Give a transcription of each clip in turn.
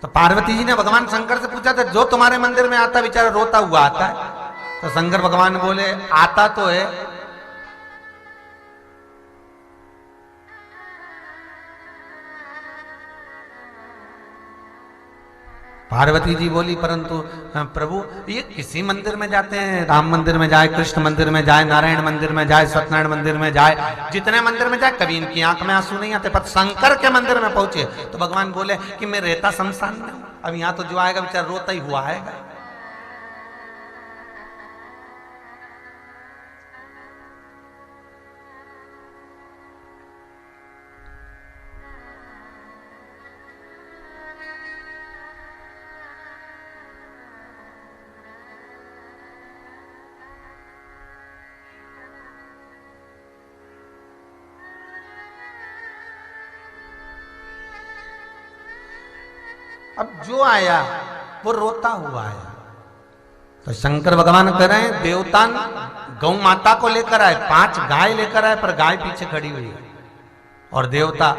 तो पार्वती जी ने भगवान शंकर से पूछा था, जो तुम्हारे मंदिर में आता बेचारा रोता हुआ आता है? तो शंकर भगवान बोले, आता तो है, पार्वती जी बोली, परंतु प्रभु ये किसी मंदिर में जाते हैं, राम मंदिर में जाए, कृष्ण मंदिर में जाए, नारायण मंदिर में जाए, सत्यनारायण मंदिर में जाए, जितने मंदिर में जाए कभी इनकी आंख में आंसू नहीं आते, पर शंकर के मंदिर में पहुंचे तो भगवान बोले कि मैं रहता शमशान में हूं, अब यहां तो जो आएगा बेचारा रोता ही हुआ आएगा। अब जो आया वो रोता हुआ आया। तो शंकर भगवान कह रहे हैं, देवता गौ माता को लेकर आए, 5 गाय लेकर आए, पर गाय पीछे खड़ी हुई है, और देवता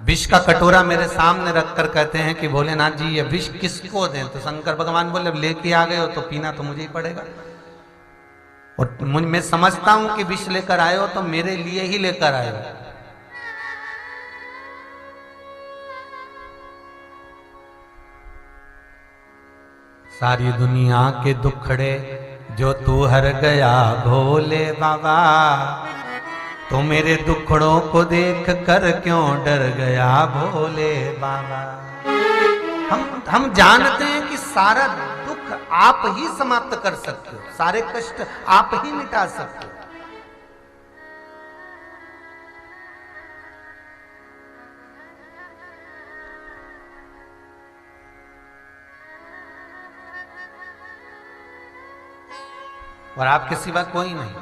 विष का कटोरा मेरे सामने रखकर कहते हैं कि भोलेनाथ जी ये विष किसको दें? तो शंकर भगवान बोले, लेके आ गए हो तो पीना तो मुझे ही पड़ेगा, और मैं समझता हूं कि विष लेकर आए हो तो मेरे लिए ही लेकर आए हो। सारी दुनिया के दुखड़े जो तू हर गया भोले बाबा, तो मेरे दुखड़ों को देख कर क्यों डर गया भोले बाबा। हम जानते हैं कि सारा दुख आप ही समाप्त कर सकते हो, सारे कष्ट आप ही मिटा सकते हो। और आपके सिवा कोई नहीं।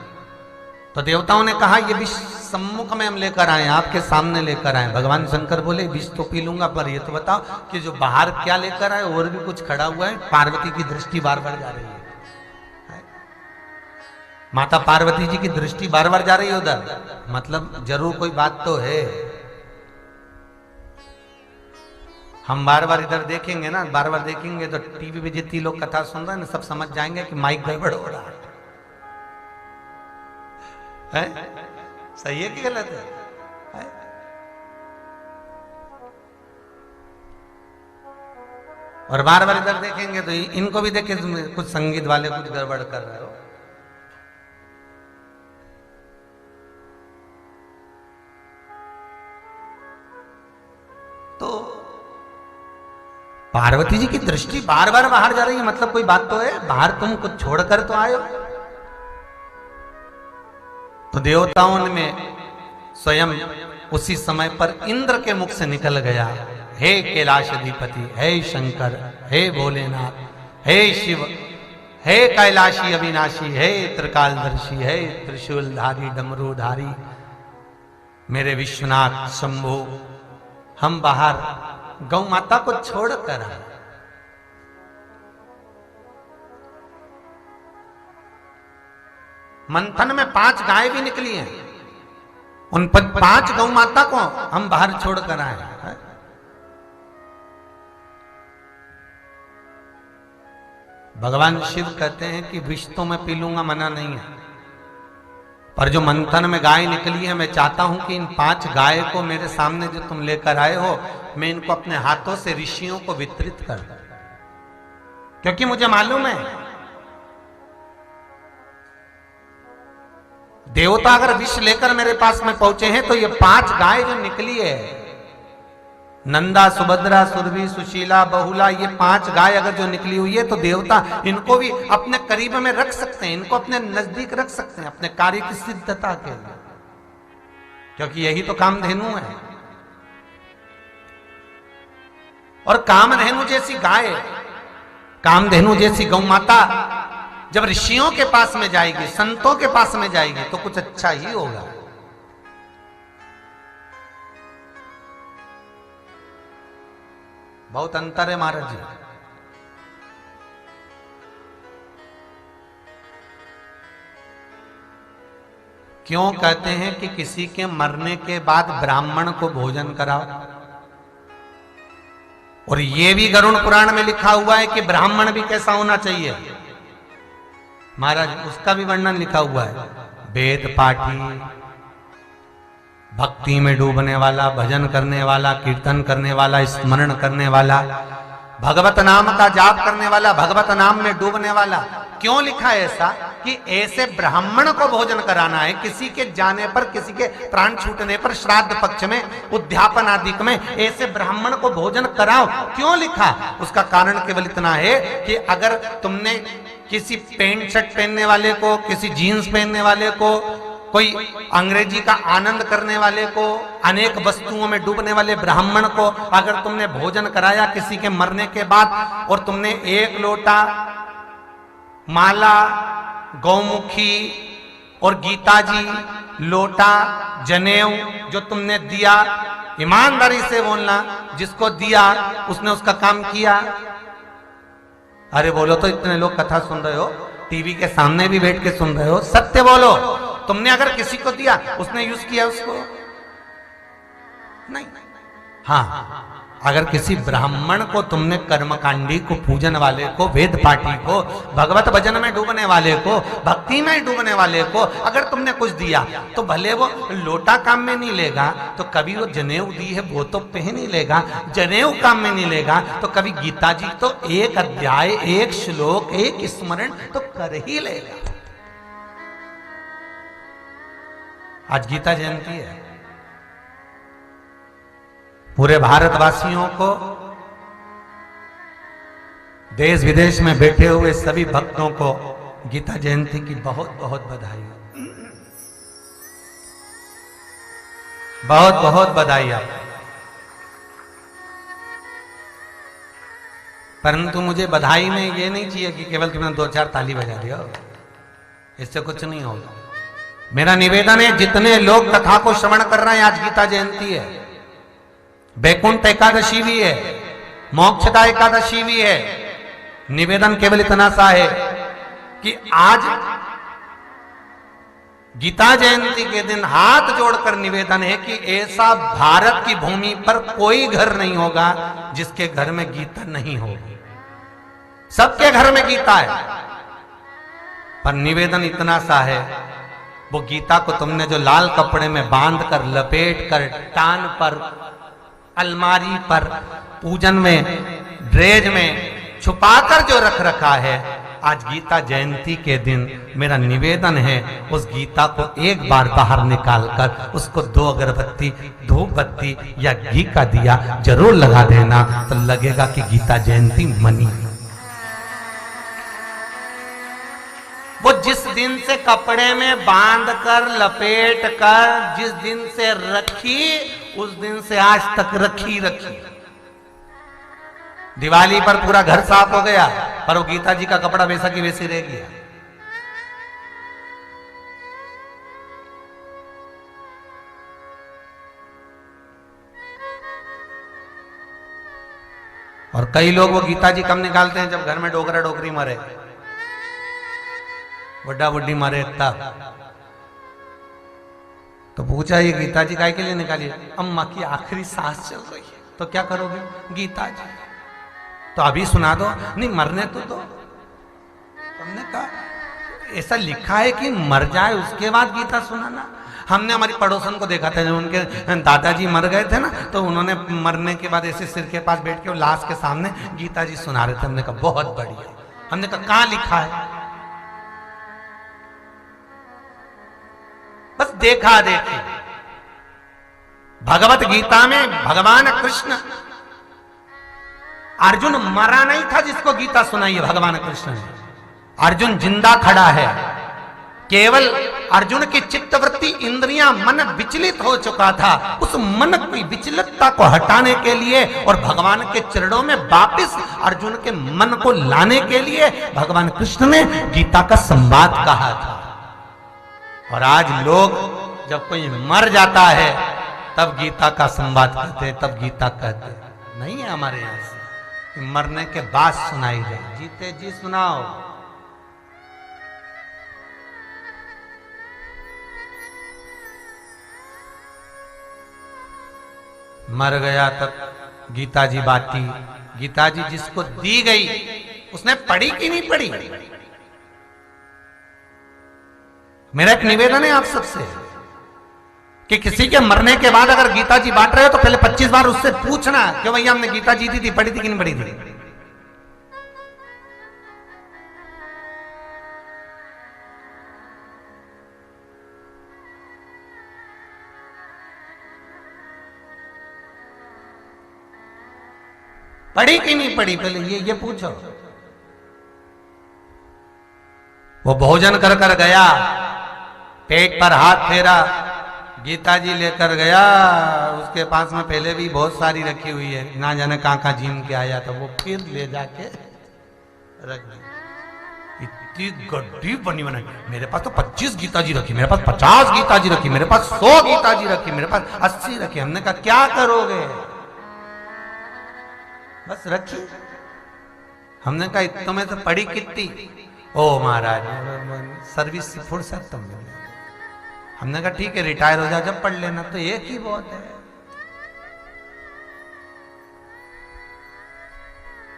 तो देवताओं ने कहा, ये विष सम्मुख में हम लेकर आए, आपके सामने लेकर आए। भगवान शंकर बोले, विष तो पी लूंगा, पर ये तो बताओ कि जो बाहर क्या लेकर आए, और भी कुछ खड़ा हुआ है। पार्वती की दृष्टि बार बार जा रही है, माता पार्वती जी की दृष्टि बार बार जा रही है उधर, मतलब जरूर कोई बात तो है। हम बार बार इधर देखेंगे ना, बार बार देखेंगे तो टीवी पे जितनी लोग कथा सुन रहे हैं ना, सब समझ जाएंगे कि माइक गड़बड़ हो रहा है। सही है कि गलत है? और बार बार इधर देखेंगे तो इनको भी देखे, कुछ संगीत वाले कुछ गड़बड़ कर रहे हो। तो पार्वती जी की दृष्टि बार बार बाहर जा रही है, मतलब कोई बात तो है, बाहर तुम कुछ छोड़कर तो आए हो। तो देवताओं में स्वयं उसी समय पर इंद्र के मुख से निकल गया, हे कैलाश अधिपति, हे शंकर, हे भोलेनाथ, हे शिव, हे कैलाशी अविनाशी, हे त्रिकालदर्शी, हे त्रिशूलधारी डमरूधारी, मेरे विश्वनाथ शंभु, हम बाहर गौ माता को छोड़कर आए। मंथन में 5 गाय भी निकली हैं, उन 5 गौ माता को हम बाहर छोड़कर आए। भगवान शिव कहते हैं कि विष तो मैं पी लूंगा, मना नहीं है, पर जो मंथन में गाय निकली है, मैं चाहता हूं कि इन 5 गाय को मेरे सामने जो तुम लेकर आए हो, मैं इनको अपने हाथों से ऋषियों को वितरित कर दूं, क्योंकि मुझे मालूम है देवता अगर विष लेकर मेरे पास में पहुंचे हैं तो ये 5 गाय जो निकली है, नंदा, सुभद्रा, सुरभि, सुशीला, बहुला, ये 5 गाय अगर जो निकली हुई है, तो देवता इनको भी अपने करीब में रख सकते हैं, इनको अपने नजदीक रख सकते हैं अपने कार्य की सिद्धता के लिए, क्योंकि यही तो कामधेनु है। और कामधेनु जैसी गाय, कामधेनु जैसी गौ माता जब ऋषियों के पास में जाएगी, संतों के पास में जाएगी, तो कुछ अच्छा ही होगा। बहुत अंतर है महाराज जी। क्यों कहते हैं कि किसी के मरने के बाद ब्राह्मण को भोजन कराओ? और ये भी गरुड़ पुराण में लिखा हुआ है कि ब्राह्मण भी कैसा होना चाहिए महाराज, उसका भी वर्णन लिखा हुआ है। वेद पाठी, भक्ति में डूबने वाला, भजन करने वाला, कीर्तन करने वाला, स्मरण करने वाला, भगवत नाम का जाप करने वाला, भगवत नाम में डूबने वाला। क्यों लिखा है ऐसा? कि ऐसे ब्राह्मण को भोजन कराना है, किसी के जाने पर, किसी के प्राण छूटने पर, श्राद्ध पक्ष में, उद्यापन आदि में ऐसे ब्राह्मण को भोजन कराओ। क्यों लिखा? उसका कारण केवल इतना है कि अगर तुमने किसी पेंट शर्ट पहनने वाले को, किसी जीन्स पहनने वाले को, कोई अंग्रेजी का आनंद करने वाले को, अनेक वस्तुओं में डूबने वाले ब्राह्मण को अगर तुमने भोजन कराया किसी के मरने के बाद, और तुमने एक लोटा माला, गौमुखी और गीता जी, लोटा, जनेऊ जो तुमने दिया, ईमानदारी से बोलना, जिसको दिया उसने उसका काम किया। अरे बोलो तो, इतने लोग कथा सुन रहे हो, टीवी के सामने भी बैठ के सुन रहे हो, सत्य बोलो। तुमने अगर किसी को दिया, उसने यूज किया उसको? नहीं। हाँ, अगर किसी ब्राह्मण को तुमने, कर्मकांडी को, पूजन वाले को, वेद पाठी को, भगवत भजन में डूबने वाले को, भक्ति में डूबने वाले को अगर तुमने कुछ दिया, तो भले वो लोटा काम में नहीं लेगा तो कभी वो जनेऊ दी है वो तो पहन ही लेगा, जनेऊ काम में नहीं लेगा तो कभी गीता जी तो एक अध्याय, एक श्लोक, एक स्मरण तो कर ही लेगा। आज गीता जयंती है। पूरे भारतवासियों को, देश विदेश में बैठे हुए सभी भक्तों को गीता जयंती की बहुत बहुत बधाई, बहुत बहुत बधाई आपको। परंतु मुझे बधाई में ये नहीं चाहिए कि केवल तुमने 2-4 ताली बजा दिया, इससे कुछ नहीं होगा। मेरा निवेदन है, जितने लोग कथा को श्रवण कर रहे हैं, आज गीता जयंती है, बैकुंठ एकादशी भी है, मोक्षदा एकादशी भी है। निवेदन केवल इतना सा है कि आज गीता जयंती के दिन हाथ जोड़कर निवेदन है कि ऐसा भारत की भूमि पर कोई घर नहीं होगा जिसके घर में गीता नहीं होगी। सबके घर में गीता है, पर निवेदन इतना सा है, वो गीता को तुमने जो लाल कपड़े में बांध कर, लपेट कर, टान पर, अलमारी पर, पूजन में, ड्रेज में छुपाकर जो रख रखा है, आज गीता जयंती के दिन मेरा निवेदन है, उस गीता को एक बार बाहर निकालकर उसको 2 अगरबत्ती, धूप बत्ती या घी का दिया जरूर लगा देना, तो लगेगा कि गीता जयंती मनी। वो जिस दिन से कपड़े में बांध कर, लपेट कर, जिस दिन से रखी, उस दिन से आज तक रखी। दिवाली पर पूरा घर साफ हो गया, पर वो गीता जी का कपड़ा वैसा की वैसी रह गया। और कई लोग वो गीता जी कम निकालते हैं जब घर में डोकरा डोकरी मरे, बुढ़ा बुढ़ी मरे तब। तो पूछा, ये गीता जी काय के लिए निकाली? अम्मा की आखिरी सांस चल रही है, तो क्या करोगे? गीता जी तो अभी सुना दो। नहीं, मरने तो दो। हमने कहा ऐसा लिखा है कि मर जाए उसके बाद गीता सुनाना। हमने हमारी पड़ोसन को देखा था, जब उनके दादाजी मर गए थे ना, तो उन्होंने मरने के बाद ऐसे सिर के पास बैठ के लाश के सामने गीता जी सुना रहे थे। हमने कहा बहुत बढ़िया। हमने कहा कहां लिखा है? बस देखा देखी। भगवत गीता में भगवान कृष्ण, अर्जुन मरा नहीं था जिसको गीता सुनाई है भगवान कृष्ण ने। अर्जुन जिंदा खड़ा है, केवल अर्जुन की चित्तवृत्ति, इंद्रियां, मन विचलित हो चुका था। उस मन की विचलितता को हटाने के लिए और भगवान के चरणों में वापिस अर्जुन के मन को लाने के लिए भगवान कृष्ण ने गीता का संवाद कहा था। और आज लोग जब कोई मर जाता है तब गीता का संवाद कहते हैं, तब गीता कहते हैं। नहीं है हमारे यहां से कि मरने के बाद सुनाई जाए, जीते जी सुनाओ। मर गया तब गीता जी बांटी, गीता जी जिसको दी गई उसने पढ़ी कि नहीं पढ़ी? मेरा एक निवेदन है आप सबसे कि किसी के मरने के बाद अगर गीता जी बांट रहे हो तो पहले 25 बार उससे पूछना क्यों भैया हमने गीता जी दी थी, पढ़ी थी कि नहीं पढ़ी थी। पढ़ी कि नहीं पढ़ी पहले ये पूछो। वो भोजन कर कर गया, पेट पर हाथ फेरा, गीता जी लेकर गया, उसके पास में पहले भी बहुत सारी रखी हुई है, ना जाने कहां कहां झीम के आया था, वो फिर ले जाके रख दी। इतनी गड्डी बनी बनाई, मेरे पास तो 25 गीता जी रखी, मेरे पास 50 गीता जी रखी, मेरे पास 100 गीता जी रखी, मेरे पास 80 रखी। हमने कहा क्या करोगे? बस रखी। हमने कहा इतने में तो पड़ी कितनी? ओ महाराज सर्विस से फुर्सत तुम मिले। हमने कहा ठीक है रिटायर हो जा जब पढ़ लेना, तो एक ही बहुत है।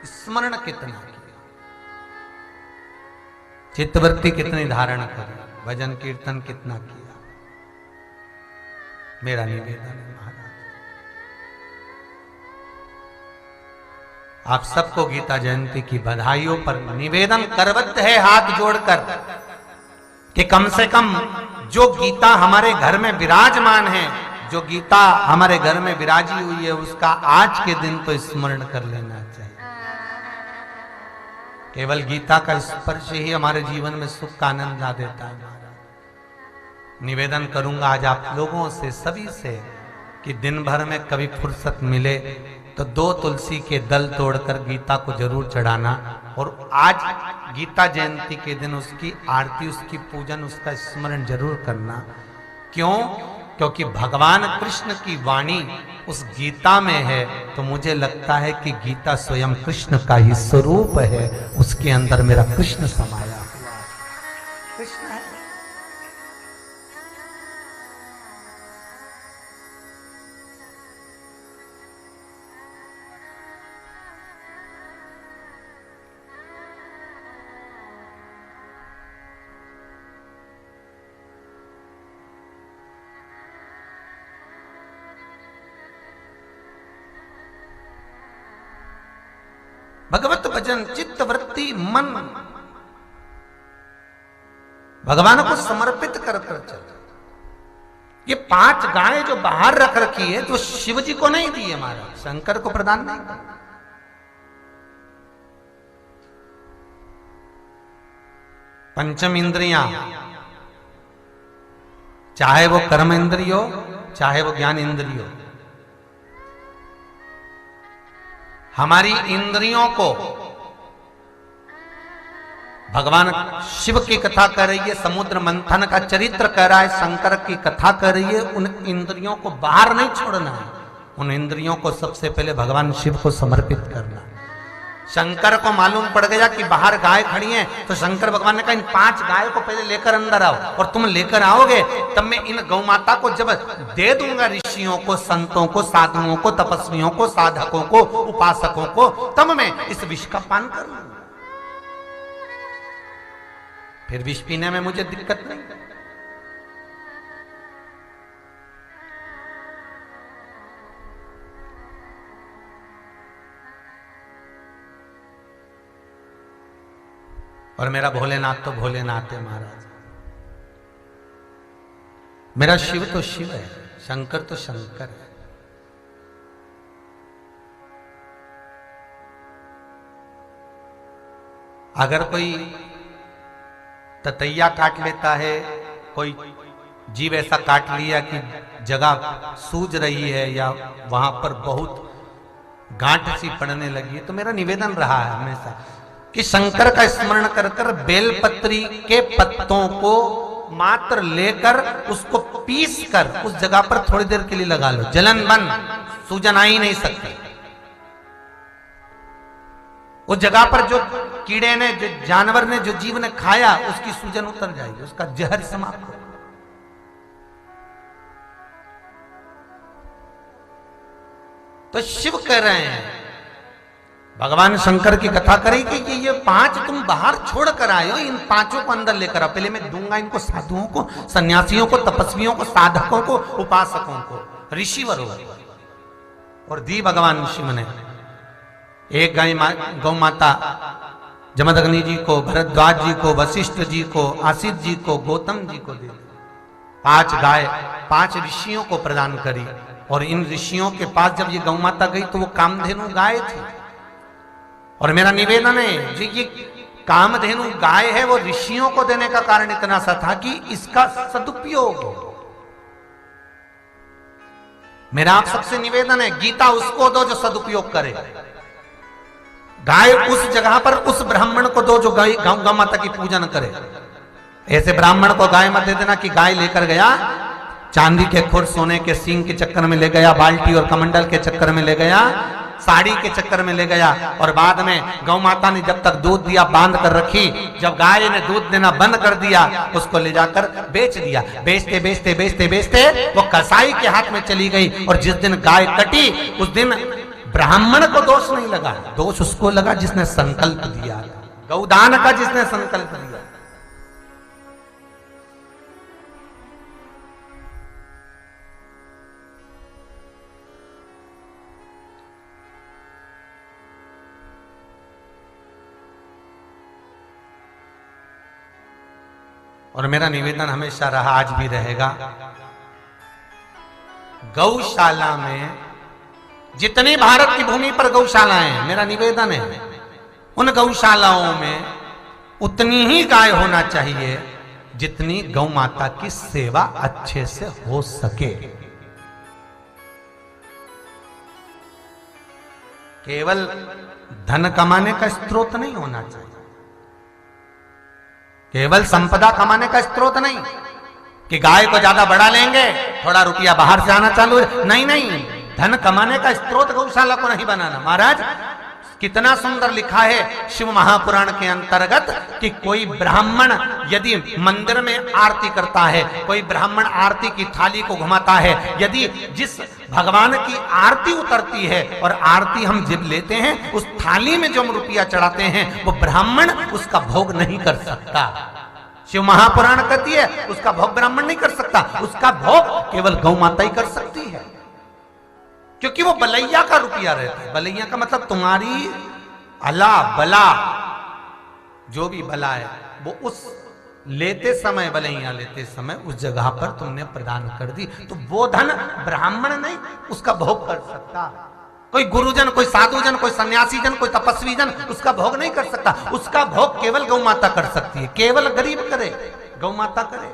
स्मरण कितना किया, चित्तवृत्ति कितनी धारण करी, भजन कीर्तन कितना किया। मेरा निवेदन है महाराज, आप सबको गीता जयंती की बधाइयों पर निवेदन करवत है हाथ जोड़कर कि कम से कम जो गीता हमारे घर में विराजमान है, जो गीता हमारे घर में विराजी हुई है, उसका आज के दिन तो स्मरण कर लेना चाहिए। केवल गीता का स्पर्श ही हमारे जीवन में सुख का आनंद ला देता है। निवेदन करूंगा आज आप लोगों से, सभी से, कि दिन भर में कभी फुर्सत मिले तो 2 तुलसी के दल तोड़कर गीता को जरूर चढ़ाना, और आज गीता जयंती के दिन उसकी आरती, उसकी पूजन, उसका स्मरण जरूर करना। क्यों? क्योंकि भगवान कृष्ण की वाणी उस गीता में है, तो मुझे लगता है कि गीता स्वयं कृष्ण का ही स्वरूप है, उसके अंदर मेरा कृष्ण समाया हुआ है। कृष्ण है। भगवत भजन, चित्त वृत्ति, मन भगवान को समर्पित कर कर चल। ये 5 गाय जो बाहर रख रखी है, जो शिव जी को नहीं दी है, महाराज शंकर को प्रदान नहीं कर। पंचम इंद्रियां, चाहे वो कर्म इंद्रिय हो, चाहे वो ज्ञान इंद्रिय हो, हमारी इंद्रियों को भगवान शिव की कथा कर रही है, समुद्र मंथन का चरित्र कर रहा है, शंकर की कथा कर रही है। उन इंद्रियों को बाहर नहीं छोड़ना है, उन इंद्रियों को सबसे पहले भगवान शिव को समर्पित करना। शंकर को मालूम पड़ गया कि बाहर गाय खड़ी हैं, तो शंकर भगवान ने कहा इन 5 गाय को पहले लेकर अंदर आओ, और तुम लेकर आओगे तब मैं इन गौ माता को जब दे दूंगा ऋषियों को, संतों को, साधुओं को, तपस्वियों को, साधकों को, उपासकों को, तब मैं इस विष का पान करूंगा। फिर विष पीने में मुझे दिक्कत नहीं। और मेरा भोलेनाथ तो भोलेनाथ है महाराज, मेरा शिव तो शिव है, शंकर तो शंकर है। अगर कोई ततैया काट लेता है, कोई जीव ऐसा काट लिया कि जगह सूज रही है या वहां पर बहुत गांठ सी पड़ने लगी है, तो मेरा निवेदन रहा है हमेशा कि शंकर का स्मरण कर कर बेलपत्री के पत्तों को मात्र लेकर उसको पीस कर उस जगह पर थोड़ी देर के लिए लगा लो, जलन बन, सूजन आ ही नहीं सकती। उस जगह पर जो कीड़े ने, जो जानवर ने, जो जीव ने खाया, उसकी सूजन उतर जाएगी, उसका जहर समाप्त हो। तो शिव कह रहे हैं, भगवान शंकर की कथा करेगी कि ये 5 तुम बाहर छोड़ कर आए हो, इन 5 को अंदर लेकर आओ। पहले मैं दूंगा इनको साधुओं को, सन्यासियों को, तपस्वियों को, साधकों को, उपासकों को, ऋषिवरों और दी भगवान शिव ने। एक गाय गौ माता जमदग्नि जी को, भरद्वाज जी को, वशिष्ठ जी को, आसित जी को, गौतम जी को दे। 5 गाय 5 ऋषियों को प्रदान करी। और इन ऋषियों के पास जब ये गौ माता गई तो वो कामधेनु गाय थी। और मेरा निवेदन है, जो ये कामधेनु गाय है वो ऋषियों को देने का कारण इतना सा था कि इसका सदुपयोग हो। मेरा आप सबसे निवेदन है, गीता उसको दो जो सदुपयोग करे। गाय उस जगह पर उस ब्राह्मण को दो जो गौ माता की पूजन करे। ऐसे ब्राह्मण को गाय मत दे देना कि गाय लेकर गया, चांदी के खुर, सोने के सींग के चक्कर में ले गया, बाल्टी और कमंडल के चक्कर में ले गया, साड़ी के चक्कर में ले गया, और बाद में गौ माता ने जब तक दूध दिया बांध कर रखी, जब गाय ने दूध देना बंद कर दिया उसको ले जाकर बेच दिया। बेचते बेचते बेचते बेचते वो कसाई के हाथ में चली गई। और जिस दिन गाय कटी उस दिन ब्राह्मण को दोष नहीं लगा, दोष उसको लगा जिसने संकल्प दिया, गौदान का जिसने संकल्प दिया। और मेरा निवेदन हमेशा रहा, आज भी रहेगा, गौशाला में जितनी भारत की भूमि पर गौशालाएं हैं, मेरा निवेदन है उन गौशालाओं में उतनी ही गाय होना चाहिए जितनी गौ माता की सेवा अच्छे से हो सके। केवल धन कमाने का स्रोत नहीं होना चाहिए, केवल संपदा कमाने का स्रोत नहीं कि गाय को ज्यादा बढ़ा लेंगे थोड़ा रुपया बाहर से आना चालू है, नहीं नहीं, धन कमाने का स्रोत गौशाला को नहीं बनाना। महाराज कितना सुंदर लिखा है शिव महापुराण के अंतर्गत कि कोई ब्राह्मण यदि मंदिर में आरती करता है, कोई ब्राह्मण आरती की थाली को घुमाता है, यदि जिस भगवान की आरती उतरती है और आरती हम जब लेते हैं उस थाली में जो हम रुपया चढ़ाते हैं वो ब्राह्मण उसका भोग नहीं कर सकता। शिव महापुराण कहती है उसका भोग ब्राह्मण नहीं कर सकता, उसका भोग केवल गौ माता ही कर सकती है, क्योंकि वो बलैया का रुपया रहता है। बलैया का मतलब तुम्हारी अला बला, जो भी बला है वो उस लेते समय, बलैया लेते समय उस जगह पर तुमने प्रदान कर दी, तो वो धन ब्राह्मण नहीं उसका भोग कर सकता। कोई गुरुजन, कोई साधुजन, कोई सन्यासी जन, कोई तपस्वी जन उसका भोग नहीं कर सकता। उसका भोग केवल गौ माता कर सकती है, केवल गरीब करे, गौ माता करे।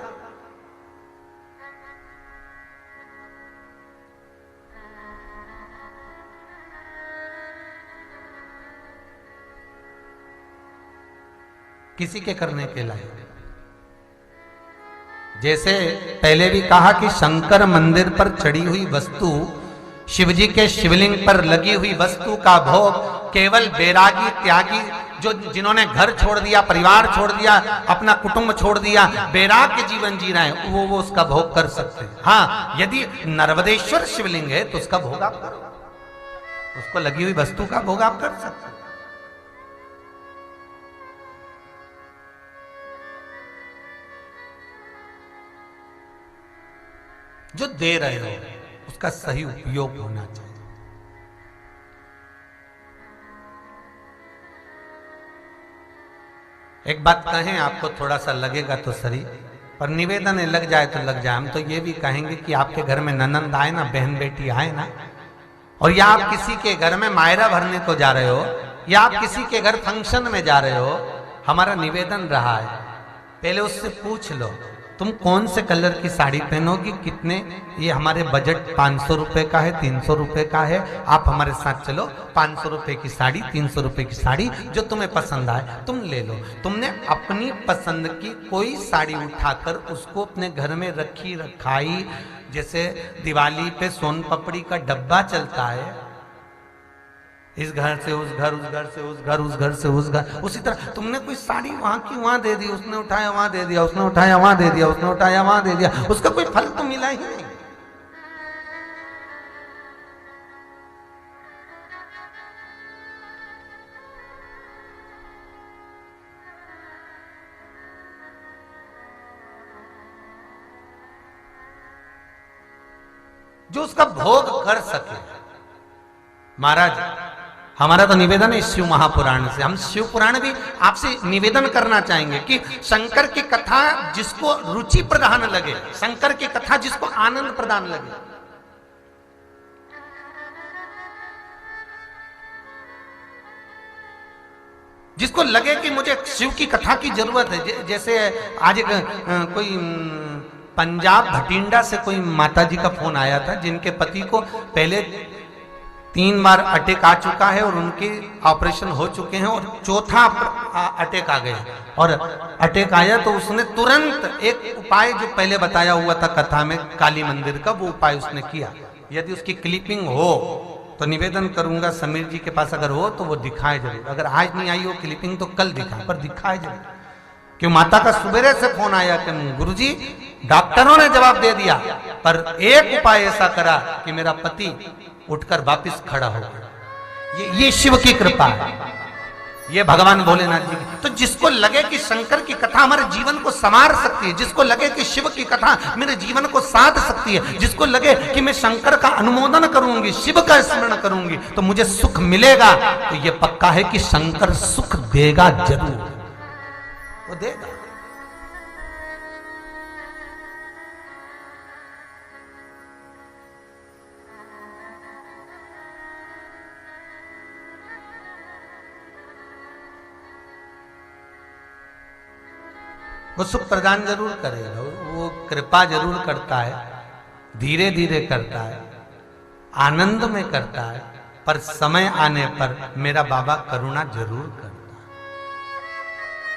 किसी के करने के लायक। जैसे पहले भी कहा कि शंकर मंदिर पर चढ़ी हुई वस्तु, शिवजी के शिवलिंग पर लगी हुई वस्तु का भोग केवल बैरागी, त्यागी, जो जिन्होंने घर छोड़ दिया, परिवार छोड़ दिया, अपना कुटुंब छोड़ दिया, बैराग के जीवन जी रहे हैं, वो उसका भोग कर सकते हैं। हाँ, यदि नर्मदेश्वर शिवलिंग है तो उसका भोग आप करो, उसको लगी हुई वस्तु का भोग आप कर सकते हैं। जो दे रहे हो उसका सही उपयोग होना चाहिए। एक बात कहें, आपको थोड़ा सा लगेगा तो सही, पर निवेदन है लग जाए तो लग जाए। हम तो ये भी कहेंगे कि आपके घर में ननंद आए ना, बहन बेटी आए ना, और या आप किसी के घर में मायरा भरने को जा रहे हो, या आप किसी के घर फंक्शन में जा रहे हो, हमारा निवेदन रहा है पहले उससे पूछ लो तुम कौन से कलर की साड़ी पहनोगी, कितने, ये हमारे बजट 500 रुपए का है, 300 रुपए का है, आप हमारे साथ चलो, 500 रुपए की साड़ी, 300 रुपए की साड़ी, जो तुम्हें पसंद आए तुम ले लो। तुमने अपनी पसंद की कोई साड़ी उठाकर उसको अपने घर में रखी रखाई, जैसे दिवाली पे सोन पपड़ी का डब्बा चलता है, इस घर से उस घर, उस घर से उस घर, उस घर से उस घर, उसी तरह तुमने कोई साड़ी वहां की वहां दे दी, उसने उठाया वहां दे दिया, उसने उठाया वहां दे दिया, उसने उठाया वहां दे दिया, उसका कोई फल तो मिला ही नहीं। जो उसका भोग कर सके। महाराज, हमारा तो निवेदन है शिव महापुराण से, हम शिव पुराण भी आपसे निवेदन करना चाहेंगे कि शंकर की कथा जिसको रुचि प्रदान लगे, शंकर की कथा जिसको आनंद प्रदान लगे, जिसको लगे कि मुझे शिव की कथा की जरूरत है। जैसे आज एक कोई पंजाब भटिंडा से कोई माताजी का फोन आया था, जिनके पति को पहले 3 बार अटैक आ चुका है और उनके ऑपरेशन हो चुके हैं और चौथा अटैक आ गया। और अटैक आया तो उसने तुरंत एक उपाय जो पहले बताया हुआ था कथा में काली मंदिर का, वो उपाय उसने किया। यदि उसकी क्लिपिंग हो तो निवेदन करूंगा समीर जी के पास अगर हो तो वो दिखाए जरूर। अगर आज नहीं आई वो क्लिपिंग तो कल दिखाए, पर दिखाए जरूर। क्यों माता का सुबेरे से फोन आया कि गुरुजी डॉक्टरों ने जवाब दे दिया, पर एक उपाय ऐसा करा कि मेरा पति उठकर वापस खड़ा हो गया। ये शिव की कृपा है, ये भगवान भोलेनाथ जी की। तो जिसको लगे कि शंकर की कथा हमारे जीवन को संवार सकती है, जिसको लगे कि शिव की कथा मेरे जीवन को साध सकती है, जिसको लगे कि मैं शंकर का अनुमोदन करूंगी, शिव का स्मरण करूंगी तो मुझे सुख मिलेगा, तो ये पक्का है कि शंकर सुख देगा जरूर, वो देगा। वो सुख प्रदान जरूर करेगा, वो कृपा जरूर करता है, धीरे धीरे करता है, आनंद में करता है, पर समय आने पर मेरा बाबा करुणा जरूर करता है।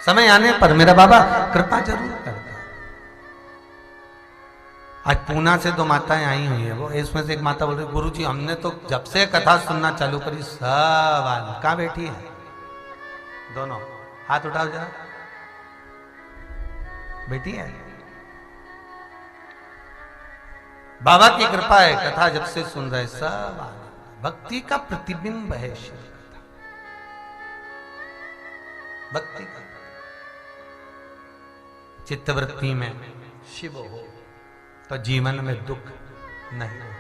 समय आने पर मेरा बाबा कृपा जरूर करता है। आज पूना से 2 माताएं आई हुई है, वो इसमें से एक माता बोल रही गुरुजी हमने तो जब से कथा सुनना चालू करी सब आज कहाँ बैठी है, दोनों हाथ उठाओ जरा, बेटी है। बाबा की कृपा है, कथा जब से सुन रहे सब भक्ति का प्रतिबिंब है शिव कथा, भक्ति का। चित्तवृत्ति में शिव हो तो जीवन में दुख नहीं हो।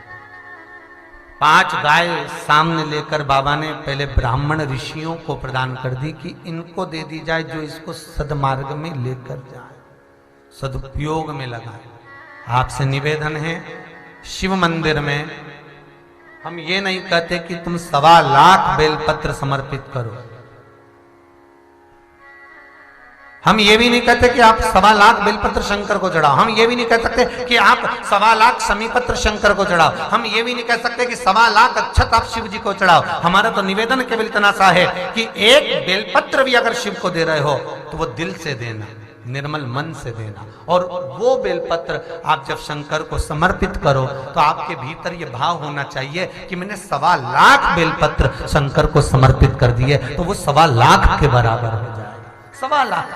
5 गाय सामने लेकर बाबा ने पहले ब्राह्मण ऋषियों को प्रदान कर दी कि इनको दे दी जाए, जो इसको सदमार्ग में लेकर जाए, सदुपयोग में लगाए। आपसे निवेदन है, शिव मंदिर में हम ये नहीं कहते कि तुम 1.25 लाख बेलपत्र समर्पित करो, हम ये भी नहीं कहते कि आप 1.25 लाख बेलपत्र शंकर को चढ़ाओ, हम ये भी नहीं कह सकते कि आप 1.25 लाख समीपत्र शंकर को चढ़ाओ, हम ये भी नहीं कह सकते कि 1.25 लाख अक्षत आप शिव जी को चढ़ाओ। हमारा तो निवेदन केवल इतना सा है कि एक बेलपत्र भी अगर शिव को दे रहे हो तो वो दिल से देना, निर्मल मन से देना। और वो बेलपत्र आप जब शंकर को समर्पित करो तो आपके भीतर ये भाव होना चाहिए कि मैंने 1.25 लाख बेलपत्र शंकर को समर्पित कर दिए, तो वो 1.25 लाख के बराबर हो जाएगा। 1.25 लाख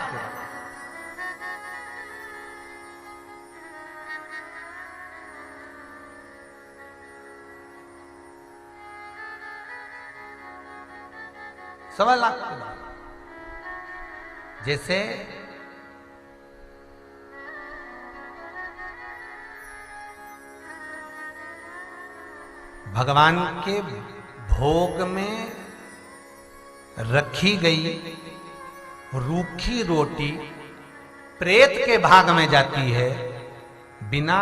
सवा लाख के बाद। जैसे भगवान के भोग में रखी गई रूखी रोटी प्रेत के भाग में जाती है, बिना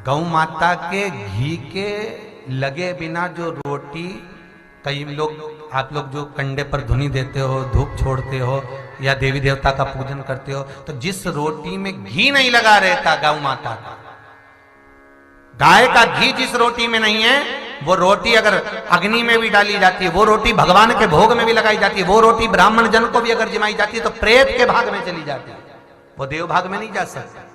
गौ माता के घी के लगे बिना जो रोटी, कई लोग आप लोग जो कंडे पर धुनी देते हो, धूप छोड़ते हो या देवी देवता का पूजन करते हो, तो जिस रोटी में घी नहीं लगा रहता गौ माता का, गाय का घी जिस रोटी में नहीं है, वो रोटी अगर अग्नि में भी डाली जाती है, वो रोटी भगवान के भोग में भी लगाई जाती है, वो रोटी ब्राह्मण जन को भी अगर जिमाई जाती है तो प्रेत के भाग में चली जाती है, वो देव भाग में नहीं जा सकती।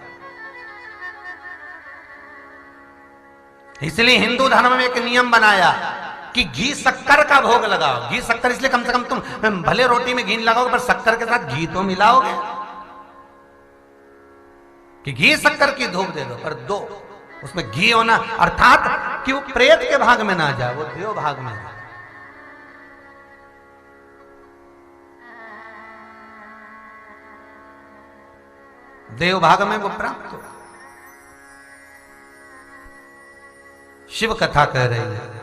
इसलिए हिंदू धर्म में एक नियम बनाया कि घी शक्कर का भोग लगाओ। घी शक्कर इसलिए कम से कम तुम भले रोटी में घी लगाओगे पर शक्कर के साथ घी तो मिलाओगे, कि घी शक्कर की धूप दे दो, पर दो उसमें घी होना, अर्थात कि वो प्रेत के भाग में ना जाए, वो देव भाग में जाए। देव भाग में वो प्राप्त हो। शिव कथा कह रही है,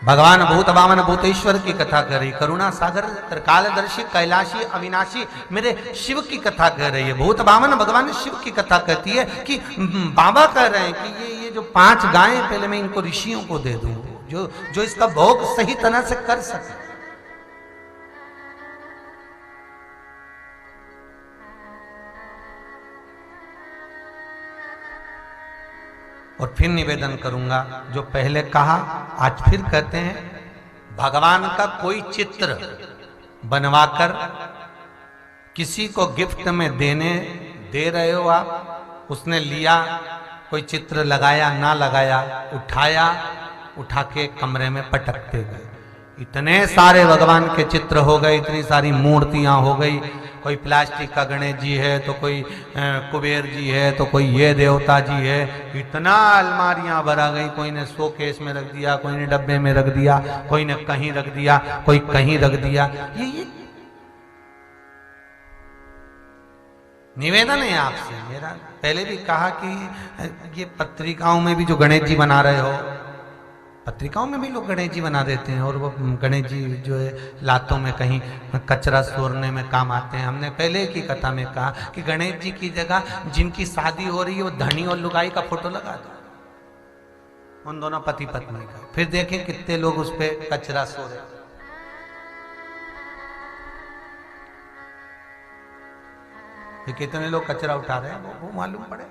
भगवान भूत वामन भूतेश्वर की कथा कर रही, करुणा सागर त्रिकालदर्शी कैलाशी अविनाशी मेरे शिव की कथा कह रही है। भूत वामन भगवान शिव की कथा कहती है कि बाबा कह रहे हैं कि ये जो 5 गायें पहले मैं इनको ऋषियों को दे दूं जो इसका भोग सही तरह से कर सके। और फिर निवेदन करूंगा जो पहले कहा आज फिर कहते हैं, भगवान का कोई चित्र बनवाकर किसी को गिफ्ट में दे रहे हो आप, उसने लिया, कोई चित्र लगाया ना लगाया, उठा के कमरे में पटकते गए। इतने सारे भगवान के चित्र हो गए, इतनी सारी मूर्तियां हो गई, कोई प्लास्टिक का गणेश जी है तो कोई कुबेर जी है तो कोई ये देवता जी है, इतना अलमारियां भरा गई। कोई ने शोकेस में रख दिया, कोई ने डब्बे में रख दिया, कोई ने कहीं रख दिया, कोई कहीं रख दिया। ये निवेदन है आपसे मेरा, पहले भी कहा कि ये पत्रिकाओं में भी जो गणेश जी बना रहे हो, पत्रिकाओं में भी लोग गणेश जी बना देते हैं और वो गणेश जी जो है लातों में कहीं कचरा सोरने में काम आते हैं। हमने पहले की कथा में कहा कि गणेश जी की जगह जिनकी शादी हो रही है वो धनी और लुगाई का फोटो लगा दो, उन दोनों पति पत्नी का, फिर देखें कितने लोग उस पर कचरा सो रहे। कितने लोग कचरा उठा रहे हैं वो मालूम पड़े।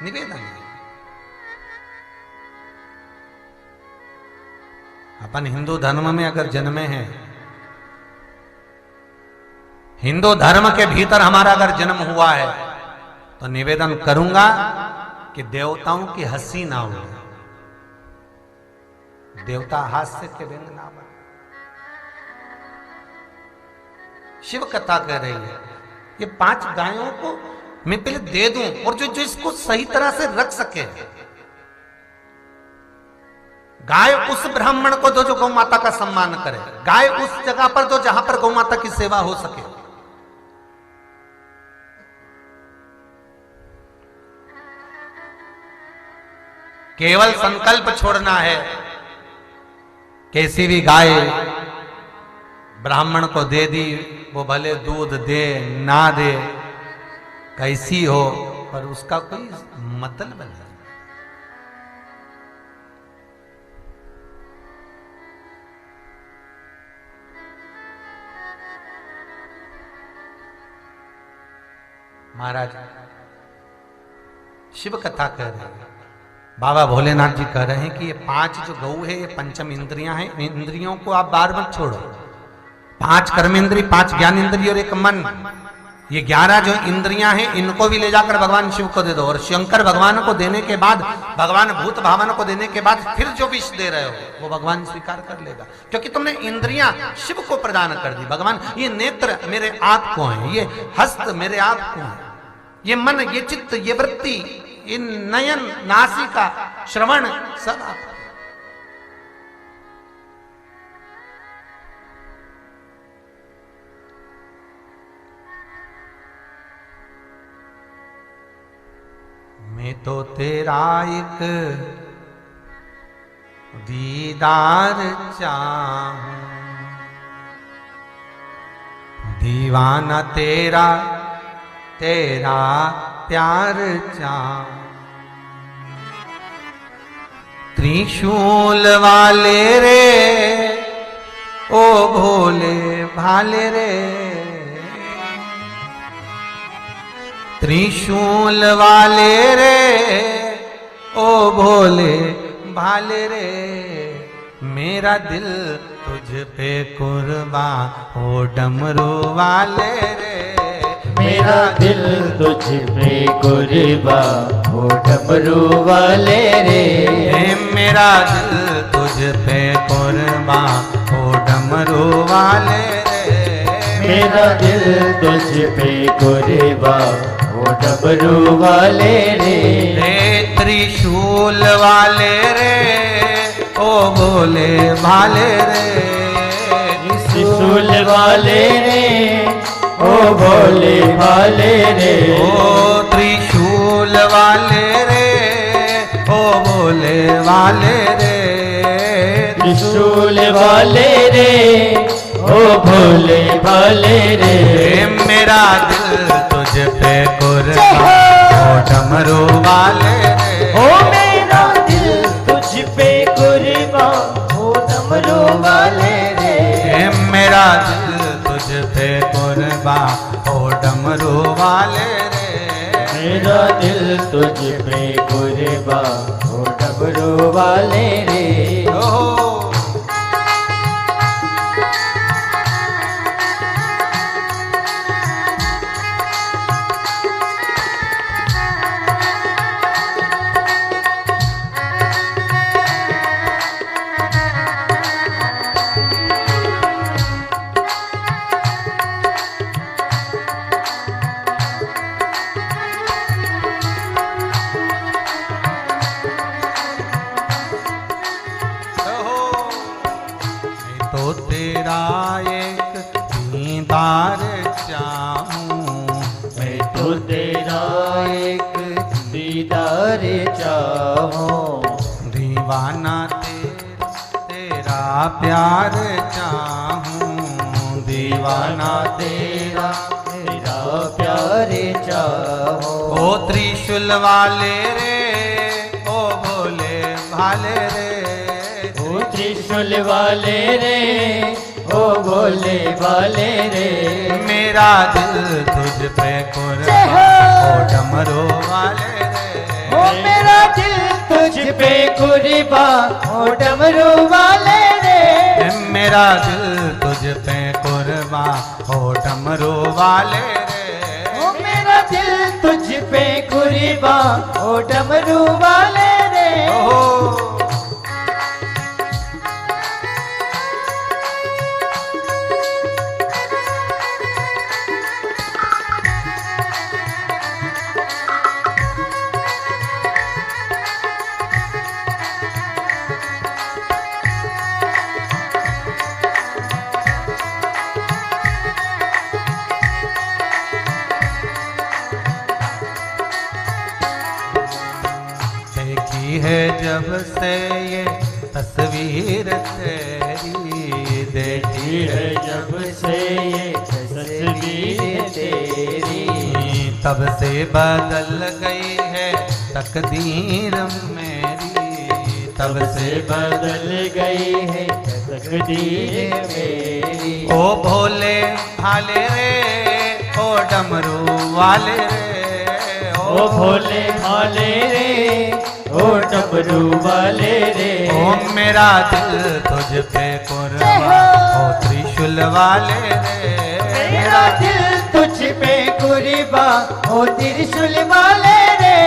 निवेदन है, अपन हिंदू धर्म में अगर जन्मे हैं, हिंदू धर्म के भीतर हमारा अगर जन्म हुआ है तो निवेदन करूंगा कि देवताओं की हंसी ना हो, देवता हास्य के व्यंग ना बने। शिव कथा कह रही है ये 5 गायों को मैं पहले दे दूं और जो इसको सही तरह से रख सके। गाय उस ब्राह्मण को दो जो गौ माता का सम्मान करे, गाय उस जगह पर दो जहां पर गौ माता की सेवा हो सके। केवल संकल्प छोड़ना है, कैसी भी गाय ब्राह्मण को दे दी, वो भले दूध दे ना दे, कैसी हो, पर उसका कोई मतलब नहीं। महाराज शिव कथा कह रहे हैं, बाबा भोलेनाथ जी कह रहे हैं कि ये 5 जो गौ है ये पंचम इंद्रियां हैं, इंद्रियों को आप बार मत छोड़ो। 5 कर्मेंद्रिय, 5 ज्ञान इंद्रिय और 1 मन, ये 11 जो इंद्रियां हैं इनको भी ले जाकर भगवान शिव को दे दो। और शंकर भगवान को देने के बाद, भगवान भूत भावन को देने के बाद फिर जो विष दे रहे हो वो भगवान स्वीकार कर लेगा, क्योंकि तुमने इंद्रियां शिव को प्रदान कर दी। भगवान ये नेत्र मेरे आप को हैं, ये हस्त मेरे आप को हैं, ये मन, ये चित्त, ये वृत्ति, ये नयन, नासिका, श्रवण सब आप। मैं तो तेरा एक दीदार चाहूं, दीवाना तेरा तेरा प्यार चाहूं। त्रिशूल वाले रे ओ भोले भाले रे, त्रिशूल वाले रे ओ भोले भाले रे, मेरा दिल तुझ पे कुर्बान हो डमरू वाले रे, मेरा दिल तुझ पे कुर्बान हो डमरू वाले रे, मेरा दिल तुझ पे कुर्बान हो डमरू वाले रे, मेरा दिल तुझ पे कुर्बान हो डमरू वाले रे, त्रिशूल वाले रे ओ भोले भाले रे, त्रिशूल वाले रे ओ भोले भाले रे, ओ त्रिशूल वाले भोले वाले रे, त्रिशूल वाले रे, ओ भोले वाले रे। मेरा दिल तुझ पे कुर्बान, ओ डमरू वाले रे, ओ मेरा दिल तुझ पे कुर्बान, ओ डमरू वाले रे। मेरा दिल तुझ पे कुर्बान, ओ डमरू वाले रे। मेरा दिल तुझ पे कुर्बान, ओ डमरू वाले रे। तो तेरा एक दीदार चाहूं, मैं तो तेरा एक दीदार चाहूं, दीवाना तेरा प्यार चाहूं, दीवाना तेरा तेरा प्यार चाहूं। ओ त्रिशूल वाले रे, ओ भोले भाले रे, ओ त्रिशूल वाले रे, ओ भोले वाले रे। मेरा दिल तुझ पे कुर्बान, ओ डमरू वाले रे, ओ मेरा दिल तुझ पे कुर्बान, ओ डमरू वाले रे। मेरा दिल तुझ पे कुर्बान, ओ डमरू वाले रे। ओ मेरा दिल तुझ पे कुर्बान, ओ डमरू वाले रे। ओ देखी है जब से ये तस्वीर तेरी, देखी है जब से ये तस्वीर तेरी, तब से बदल गई है तकदीर मेरी, तब से बदल गई है तकदीर मेरी। ओ भोले भाले रे, ओ डमरू वाले रे, ओ भोले भाले रे, ओ डमरू वाले रे। ओ मेरा दिल तुझ पे कुर्बान, ओ त्रिशूल वाले रे, मेरा दिल तुझ पे कुर्बान, ओ त्रिशूल वाले रे।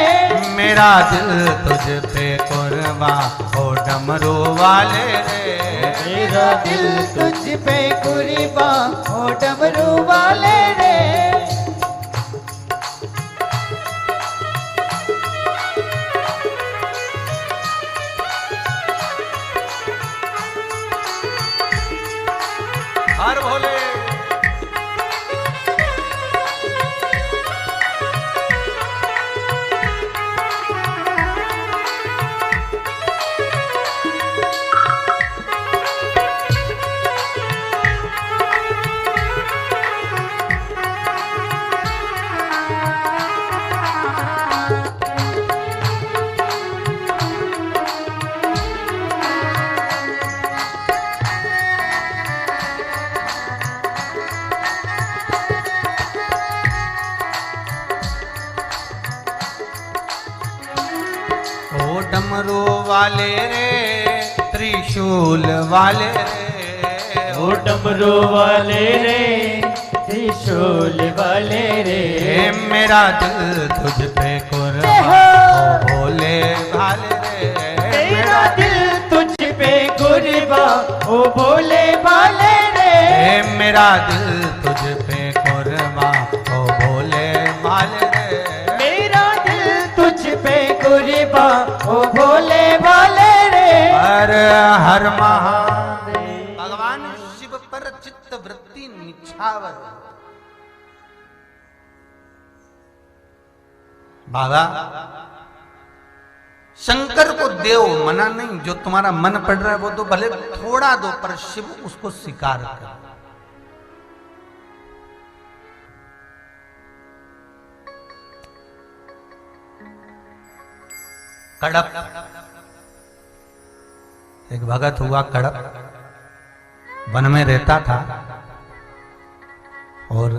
मेरा दिल तुझ पे कुर्बान, ओ डमरू वाले रे, मेरा दिल तुझ पे कुर्बान, ओ डमरू वाले रे। हर भोले ओ डमरू वाले रे, त्रिशूल वाले रे, ओ डमरू वाले रे, त्रिशूल वाले रे। मेरा दिल तुझ पे कुर्बान, ओ भोले भाले रे, मेरा दिल तुझ पे कुर्बान, ओ भोले भाले रे। मेरा दिल तुझ पे कुर्बान, ओ भोले भाले रे, मेरा दिल तुझ पे कुर्बान, ओ भोले भाले रे। हर महादेव। भगवान शिव पर चित्त वृत्ति निछावर। बाबा शंकर को देव मना नहीं, जो तुम्हारा मन पड़ रहा है वो तो भले थोड़ा दो, पर शिव उसको स्वीकार कर। कड़प, एक भगत हुआ कड़प, वन में रहता था और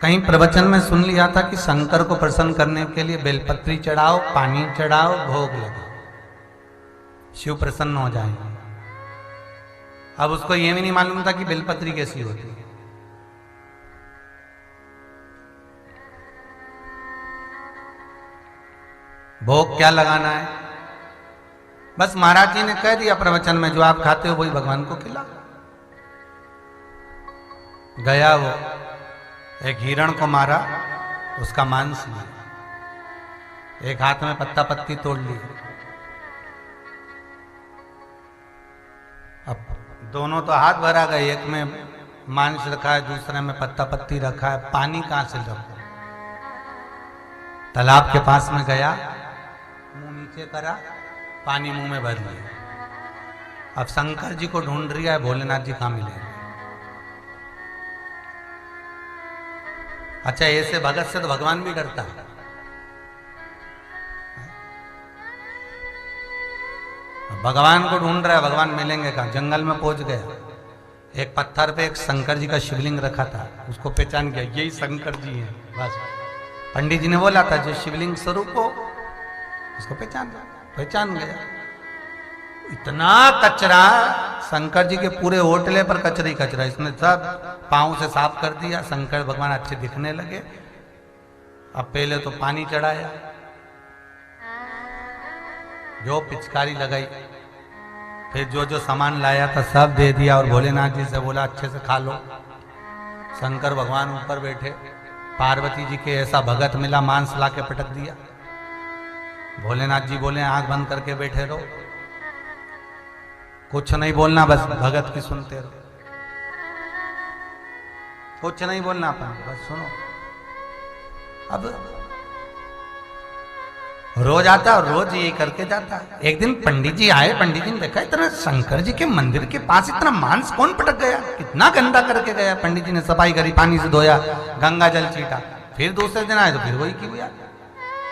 कहीं प्रवचन में सुन लिया था कि शंकर को प्रसन्न करने के लिए बेलपत्री चढ़ाओ, पानी चढ़ाओ, भोग लगाओ, शिव प्रसन्न हो जाएंगे। अब उसको यह भी नहीं मालूम था कि बेलपत्री कैसी होती है। भोग क्या लगाना है, बस महाराज जी ने कह दिया प्रवचन में, जो आप खाते हो वही भगवान को खिलाओ। गया वो, एक हिरण को मारा, उसका मांस लिया, एक हाथ में पत्ता पत्ती तोड़ ली। अब दोनों तो हाथ भरा गए, एक में मांस रखा है, दूसरे में पत्ता पत्ती रखा है, पानी कहां से रखो। तालाब के पास में गया, मुंह नीचे करा, पानी मुंह में भर लिया। अब शंकर जी को ढूंढ रहा है, भोलेनाथ जी कहां मिले। अच्छा, ऐसे भगत से तो भगवान भी डरता है। भगवान को ढूंढ रहा है, भगवान मिलेंगे कहां। जंगल में पहुंच गया, एक पत्थर पे एक शंकर जी का शिवलिंग रखा था, उसको पहचान गया, यही शंकर जी हैं। बस पंडित जी ने बोला था जो शिवलिंग स्वरूप हो उसको पहचान गया। इतना कचरा, शंकर जी के पूरे होटले पर कचरा ही कचरा, इसने सब पांव से साफ कर दिया। शंकर भगवान अच्छे दिखने लगे। अब पहले तो पानी चढ़ाया, जो पिचकारी लगाई, फिर जो जो सामान लाया था सब दे दिया और भोलेनाथ जी से बोला अच्छे से खा लो। शंकर भगवान ऊपर बैठे, पार्वती जी के ऐसा भगत मिला, मांस ला के पटक दिया। भोलेनाथ जी बोले आंख बंद करके बैठे रहो, कुछ नहीं बोलना, बस भगत की सुनते रहो, कुछ नहीं बोलना, अपन बस सुनो। अब रोज आता और रोज यही करके जाता। एक दिन पंडित जी आए, पंडित जी ने देखा इतना शंकर जी के मंदिर के पास इतना मांस कौन पटक गया, कितना गंदा करके गया। पंडित जी ने सफाई करी, पानी से धोया, गंगा जल छीटा। फिर दूसरे दिन आए तो फिर वही किया।